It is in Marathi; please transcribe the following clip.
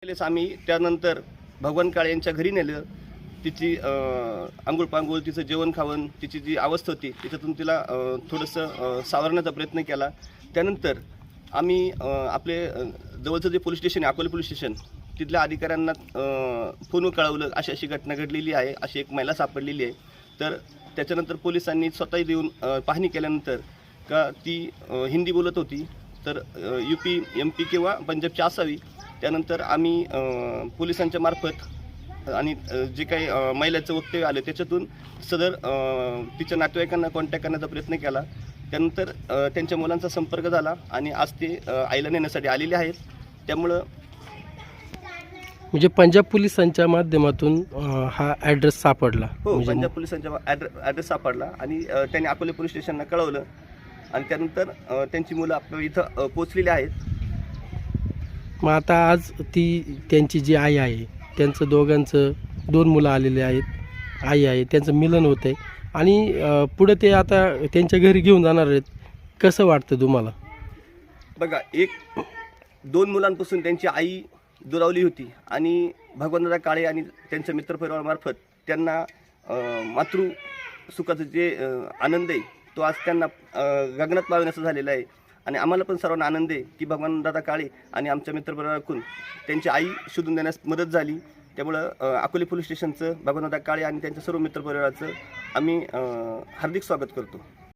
वेळेस आम्ही त्यानंतर भगवान काळे यांच्या घरी नेलं. तिची आंघोळ पांघोळ, तिचं जेवण खावण, तिची जी अवस्था होती त्याच्यातून तिला थोडंसं सावरण्याचा प्रयत्न केला. त्यानंतर आम्ही आपले जवळचं जे पोलीस स्टेशन आहे, अकोले पोलीस स्टेशन, तिथल्या अधिकाऱ्यांना फोनवर कळवलं अशी अशी घटना घडलेली आहे, अशी एक महिला सापडलेली आहे. तर त्याच्यानंतर पोलिसांनी स्वतः येऊन पाहणी केल्यानंतर का ती हिंदी बोलत होती, तर UP MP किंवा पंजाबची असावी. त्यानंतर आम्ही पोलिसांच्या मार्फत आणि जे काही महिलेचं वक्तव्य आलं त्याच्यातून सदर तिच्या नातेवाईकांना कॉन्टॅक्ट करण्याचा प्रयत्न केला. त्यानंतर त्यांच्या मुलांचा संपर्क झाला आणि आज ते आईला नेण्यासाठी आलेले आहेत. त्यामुळं म्हणजे पंजाब पोलिसांच्या माध्यमातून हा ॲड्रेस सापडला. हो, पंजाब पोलिसांच्या ॲड्रेस सापडला आणि त्यांनी अकोले पोलीस स्टेशनला कळवलं आणि त्यानंतर त्यांची मुलं आपल्या इथं पोचलेली आहेत. मग आता आज त्यांची जी आई आहे, त्यांचं दोघांचं 2 मुलं आलेले आहेत, आई आहे, त्यांचं मिलन होतं आहे आणि पुढे ते आता त्यांच्या घरी घेऊन जाणार आहेत. कसं वाटतं तुम्हाला? बघा, 1-2 मुलांपासून त्यांची आई दुरावली होती आणि भगवंतदादा काळे आणि त्यांच्या मित्रपरिवारामार्फत त्यांना मातृसुखाचं जे आनंद आहे तो आज त्यांना गगनात मावण्याचं झालेला आहे. आणि आम्हाला पण सर्वांना आनंद आहे की भगवानदादा काळे आणि आमच्या मित्रपरिवाराकडून त्यांची आई शोधून देण्यास मदत झाली. त्यामुळं अकोले पोलीस स्टेशनचं, भगवानदादा काळे आणि त्यांच्या सर्व मित्रपरिवाराचं आम्ही हार्दिक स्वागत करतो.